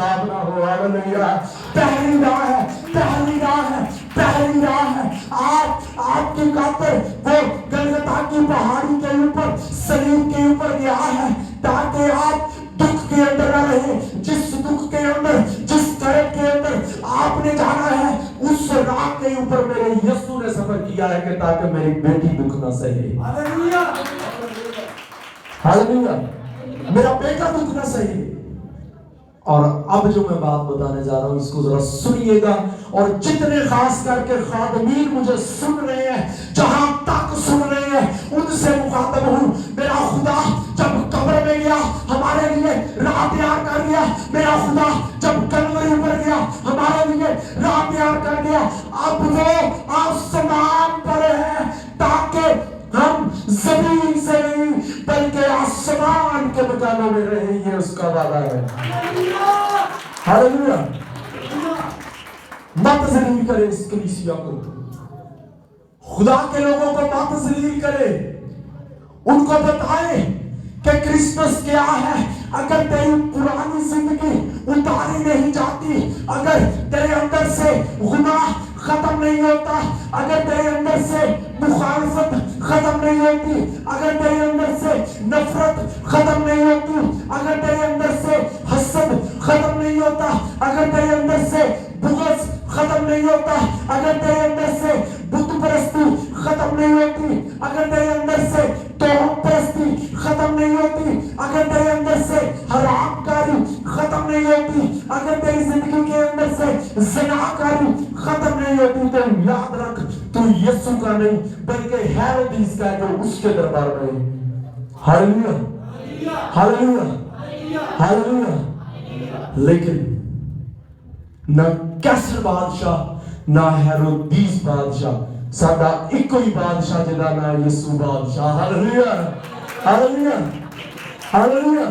عذاب نہ ہو. ہاللیلویا. پہلی راہ ہے، پہلی راہ ہے، پہلی راہ ہے. آپ کی خاطر وہ گلگتا کی پہاڑی کے اوپر صلیب کے اوپر گیا ہے تاکہ آپ دکھ کے اندر نہ رہے. جس دکھ کے اندر، جس کرب کے اندر آپ نے جانا ہے، اس راہ کے اوپر میرے یسوع نے سفر کیا ہے کہ تاکہ میری بیٹی دکھ نہ سہے. ہاللیلویا، ہاللیلویا. میرا بیٹا دکھ نہ سہے. اور اب جو میں بات بتانے جا رہا ہوں اس کو ذرا سنیے گا. اور جتنے خاص کر کے خادمین مجھے سن رہے ہیں، جہاں تک سن رہے ہیں، ان سے مخاطب ہوں. میرا خدا جب قبر میں گیا ہمارے لیے راہ تیار کر گیا. میرا خدا جب کلوری پر گیا ہمارے لیے راہ تیار کر گیا. اب وہ آسمان پر ہے تاکہ ہم زمین سے نہیں بلکہ آسمان کے مکانوں میں رہیں. یہ اس کا وعدہ ہے. ہاللیلویا. مت ذلیل کرے اس کلیسیا کو، خدا کے لوگوں کو مت ذلیل کرے. ان کو بتائے کہ کرسمس کیا ہے. اگر تیری پرانی زندگی اتاری نہیں جاتی، اگر تیرے اندر سے گناہ ختم نہیں ہوتا، اگر تیرے اندر سے مخالفت ختم نہیں ہوتی، اگر تیرے اندر سے نفرت ختم نہیں ہوتی، اگر تیرے اندر سے حسد ختم نہیں ہوتا، اگر تیرے اندر سے بغض ختم نہیں ہوتا، اگر تیرے اندر سے بت پرستی ختم نہیں ہوتی، اگر تیرے اندر سے توہم پرستی ختم نہیں ہوتی، اگر تیرے اندر سے حرام کاری ختم نہیں ہوتی، اگر تیری زندگی کے اندر سے زنا کاری ختم نہیں ہوتی، تو یاد رکھ تو یسوع کا نہیں بلکہ ہیرودیس کا ہے جو اس کے دربار میں ہے. ہاللیلویا، ہاللیلویا، ہاللیلویا. لیکن نہ کیسر بادشاہ نہ ہیرودیس بادشاہ، ساڈا ایک ہی بادشاہ جدا نام یسوع بادشاہ. ہاللیلویا، ہاللیلویا، ہاللیلویا.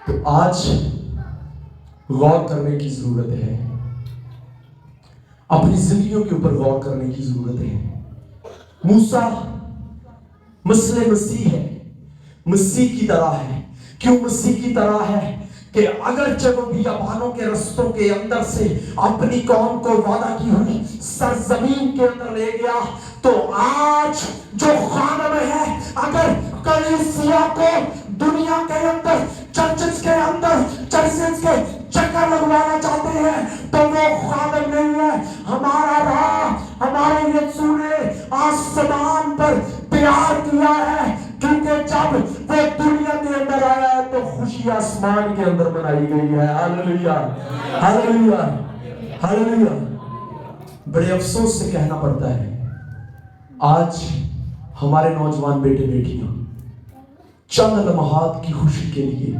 تو آج غور کرنے کی ضرورت ہے، اپنی زندگیوں کے اوپر غور کرنے کی ضرورت ہے. موسیٰ مثل مسیح ہے، مسیح کی طرح ہے. کیوں مسیح کی طرح ہے؟ کہ اگرچہ وہ بیابانوں کے رستوں کے اندر سے اپنی قوم کو وعدہ کی ہوئی سرزمین کے اندر لے گیا، تو آج جو خادم ہے، اگر کلیسیا کو دنیا کے اندر چرچز کے اندر چرچز کے چکر لگوانا چاہتے ہیں تو وہ خادم نہیں ہے. ہمارا راہ ہمارے یسوع نے آسمان پر تیار کیا ہے، کیونکہ جب وہ دنیا کے اندر آیا ہے تو خوشی آسمان کے اندر بنائی گئی ہے. ہاللیلویا، ہاللیلویا، ہاللیلویا. بڑے افسوس سے کہنا پڑتا ہے آج ہمارے نوجوان بیٹے بیٹیاں چند لمحات کی خوشی کے لیے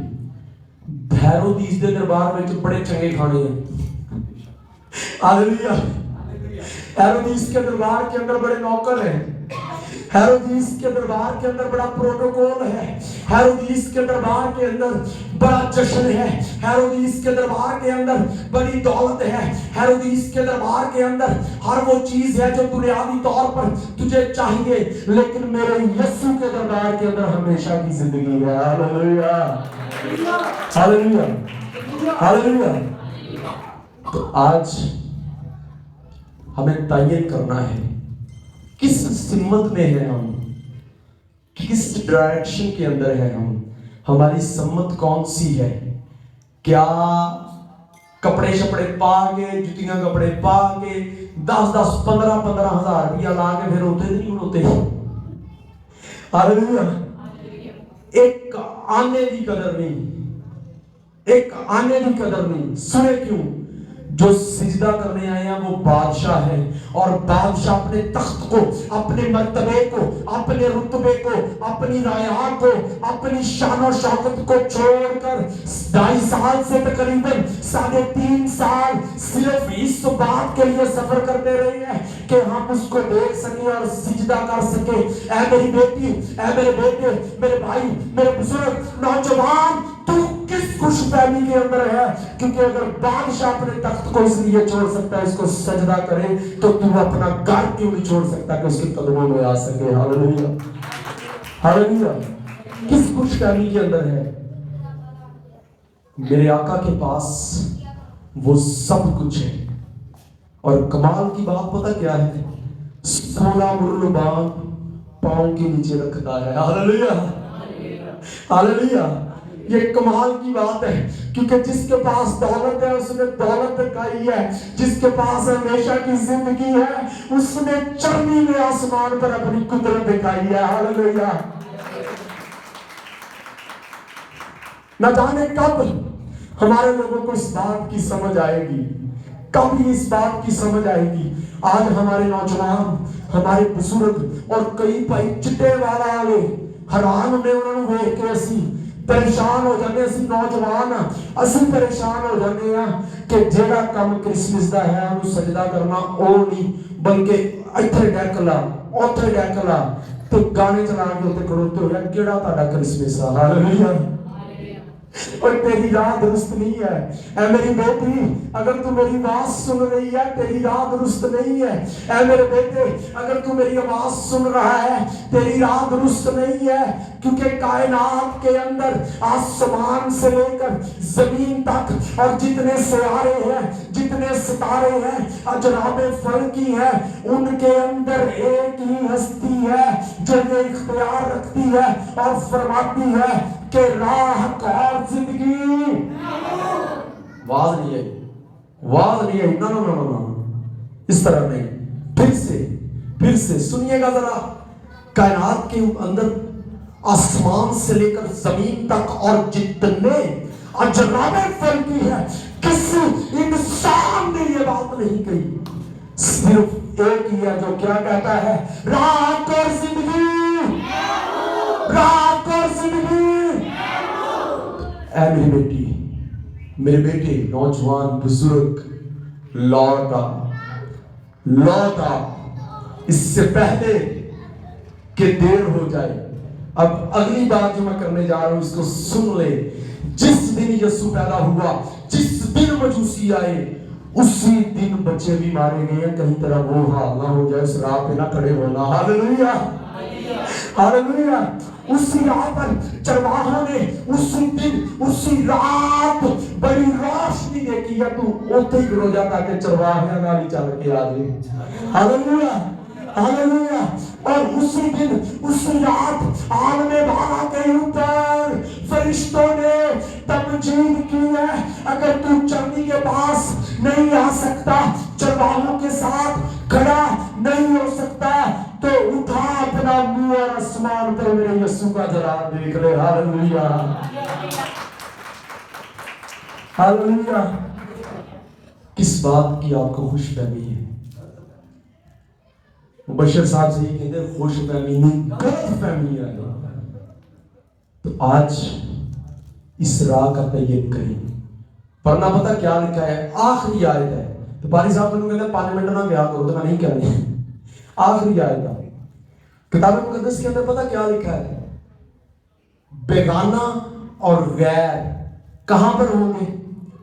ہیرودیس دے دربار میں بڑے چنگے کھانے ہیں. ہاللیلویا. ہیرودیس کے دربار کے اندر بڑے نوکر ہیں، ہیرودیس کے دربار کے اندر بڑا پروٹوکول ہے، ہیرودیس کے دربار کے اندر بڑا جشن ہے، ہیرودیس کے دربار کے اندر بڑی دولت ہے، ہیرودیس کے دربار کے اندر ہر وہ چیز ہے جو دنیاوی طور پر تجھے چاہیے، لیکن میرے یسوع کے دربار کے اندر ہمیشہ کی زندگی ہے. ہاللیلویا، ہاللیلویا، ہاللیلویا. تو آج ہمیں تعین کرنا ہے کس سمت میں ہے ہم، کس ڈائریکشن کے اندر ہے ہم. ہماری سمت کون سی ہے؟ کیا کپڑے شپڑے پا کے، جتیاں کپڑے پا کے 10-15 ہزار روپیہ لا کے پھر ہوتے نہیں ہوتے؟ ہاللیلویا. ایک آنے کی قدر نہیں، ایک آنے کی قدر نہیں. سنے کیوں؟ جو سجدہ کرنے آئے ہیں وہ بادشاہ ہے، اور بادشاہ اپنے تخت کو، اپنے مرتبے کو، اپنے رتبے کو، اپنی رعایا کو، اپنی شان و شوکت کو چھوڑ کر 2.5 سال سے تقریباً 3.5 سال صرف اس بات کے لیے سفر کرتے رہے ہیں کہ ہم اس کو دیکھ سکیں اور سجدہ کر سکیں. اے میری بیٹی، اے میرے بیٹے، میرے بھائی، میرے بزرگ، نوجوان، تو کس خوش فہمی کے اندر ہے؟ کیونکہ اگر بادشاہ اپنے تخت کو اس لیے چھوڑ سکتا ہے اس کو سجدہ کرے، تو تو اپنا گھر کیوں نہیں چھوڑ سکتا کہ اس کے قدموں میں آ سکے؟ ہاللیلویا، ہاللیلویا. کس خوش فہمی کے اندر ہے؟ میرے آقا کے پاس وہ سب کچھ ہے. اور کمال کی بات پتہ کیا ہے؟ سونا مرلبان پاؤں کے نیچے رکھتا ہے. ہاللیلویا ہاللیلویا. یہ کمال کی بات ہے کیونکہ جس کے پاس دولت ہے اس نے دولت دکھائی ہے. جس کے پاس ہمیشہ کی زندگی ہے اس نے چرنی میں آسمان پر اپنی قدرت دکھائی ہے. ہاللیلویا. نہ جانے کب ہمارے لوگوں کو اس بات کی سمجھ آئے گی, کب اس بات کی سمجھ آئے گی. آج ہمارے نوجوان, ہمارے بزرگ اور کئی بھائی چٹے والا والے حیران نے انہوں نے دیکھ کے اسی پریشان ہو جانے. اسی نوجوان اسی پریشان ہو جانے کہ جیڑا کم کرسمس دا ہے انہوں سجدہ کرنا او نہیں بلکہ ایتھے ڈیکلا اوتھے ڈیکلا تو گانے چلا کے اوتے کھڑوتے ہو یا کیڑا تہاڈا کرسمس ہے. ہاللیلویا. اور تیری راہ درست نہیں ہے. اے میری بیٹی اگر تو میری آواز سن رہی ہے تیری راہ درست نہیں ہے. اے میرے بیٹے اگر تو میری آواز سن رہا ہے تیری راہ درست نہیں ہے. کیونکہ کائنات کے اندر آسمان سے لے کر زمین تک اور جتنے سیارے ہیں جتنے ستارے ہیں اجرام فلکی ہیں ان کے اندر ایک ہی ہستی ہے جو یہ اختیار رکھتی ہے اور فرماتی ہے کہ راہ اور زندگی. واز نہیں ہے, واز نہیں ہے. نا نا نا نا اس طرح نہیں. پھر سے سنیے گا ذرا. کائنات کے اندر آسمان سے لے کر زمین تک اور جتنے اجرام فلکی ہے کسی انسان نے یہ بات نہیں کہی. صرف ایک ہی ہے جو کیا کہتا ہے راہ اور زندگی, راہ اور زندگی. اے میری بیٹی میرے بیٹے نوجوان بزرگ لوٹا لوٹا اس سے پہلے کہ دیر ہو جائے. اب اگلی بات جو میں کرنے جا رہا ہوں اس کو سن لے. جس دن یسوع پیدا ہوا, جس دن مجوسی آئے, اسی دن بچے بھی مارے گئے ہیں. کہیں طرح وہ حال نہ ہو جائے اس راہ پہ نہ کھڑے ہونا. ہاللیلویا ہاللیلویا. اسی راہ پر چرواہوں نے اسی دن اسی رات بڑی روشنی دیکھی ہے. تو اوتے ہی گرو جا تاکہ چرواہے نہ بھی چل کے آ جائے. ہاللیلویا ہاللیلویا. اور اسی دن اسی رات عالم بالا کے اوپر فرشتوں نے تمجید کی ہے اگر تو چرنی کے پاس نہیں آ سکتا, چرواہوں کے ساتھ کھڑا نہیں ہو سکتا, تو اٹھا اپنا منہ اور آسمان پر میرے یسوع کا جلال دیکھ لے. ہاللیلویا ہاللیلویا. کس بات کی آپ کو خوش فہمی ہے؟ مبشر صاحب سے یہ کہتے ہیں خوش فہمی نہیں غلط فہمی ہے. تو آج اس راہ کا تیب کریں. پڑھنا پتہ کیا لکھا ہے؟ آخری آیت ہے. تو باری صاحب نے کہتے ہیں 5 منٹ نہ گیا کرو, تو میں نہیں کہہ رہی. آخری آیت ہے کتاب مقدس کے اندر. پتہ کیا لکھا ہے؟ بیگانہ اور غیر کہاں پر ہوں گے؟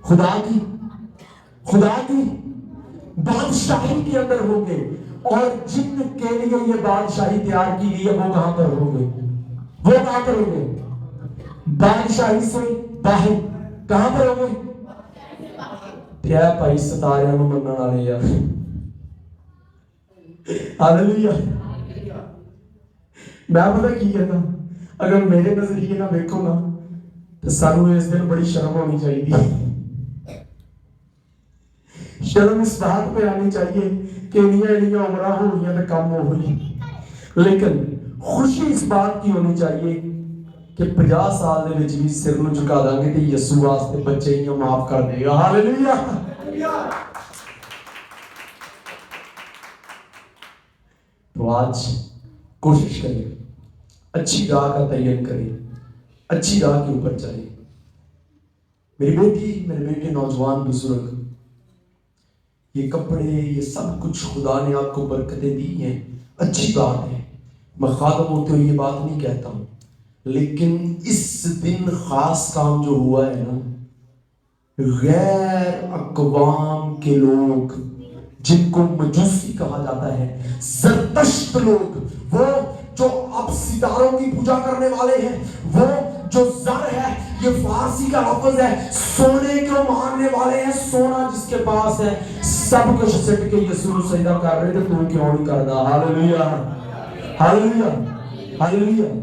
خدا کی بادشاہی کے اندر ہوں گے. اور جن کے لیے یہ بادشاہی تیار کی گئی ہے وہ کہاں پر ہوں گے؟ وہ کہاں پر ہوں گے؟ بادشاہی سے باہر. کہاں پر ہوں گے؟ کیا بھائی ستارے میں مننا والے یار. ہاللیلویا. میں پتہ کی کہتا اگر میرے نظریے نہ دیکھو نا تو سانو اس دن بڑی شرم ہونی چاہیے. شرم اس بات پہ آنی چاہیے کہ انیاں عمرہ ہو رہی ہیں تو کم ہو رہی. لیکن خوشی اس بات کی ہونی چاہیے کہ 50 سال دے وچ بھی سر نو جھکا دیں گے تے یسوع واسطے بچے ہی معاف کر دے گا. ہاللیلویا. تو آج کوشش کریں, اچھی راہ کا تعین کریں, اچھی راہ کے اوپر چلیں. میری بیٹی میرے بیٹے نوجوان بزرگ, یہ کپڑے یہ سب کچھ خدا نے آپ کو برکتیں دی ہیں, اچھی بات ہے. میں خادم ہوتے ہوئے یہ بات نہیں کہتا ہوں, لیکن اس دن خاص کام جو ہوا ہے نا, غیر اقوام کے لوگ جن کو مجوسی کہا جاتا ہے, زرتشت لوگ, وہ جو اب ستاروں کی پوجا کرنے والے ہیں, وہ جو زر ہے یہ فارسی کا لفظ ہے، سونے کو ماننے والے ہیں، سونا جس کے پاس ہے سب کچھ سٹ کے یسوع سجدہ کر رہے تھے، تو کیوں نہیں کردا؟ Hallelujah hallelujah hallelujah.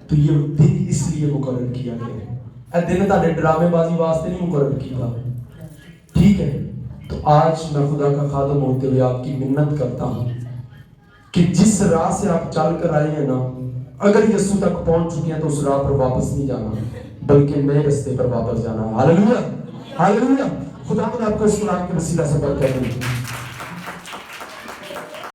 تو یہ دن اس لیے مقرر کیا گیا ہے، اے دن تہاڈے ڈرامے بازی واسطے نہیں مقرر کیا، ٹھیک ہے؟ تو آج میں خدا کا خادم ہوتے ہوئے آپ کی منت کرتا ہوں کہ جس راہ سے آپ چل کر آئے ہیں نا، اگر یسوع تک پہنچ چکے ہیں تو اس راہ پر واپس نہیں جانا، بلکہ نئے رستے پر واپس جانا ہے۔ Hallelujah hallelujah. خدا آپ کو اس قرآن کے وسیلہ سے برکت دے۔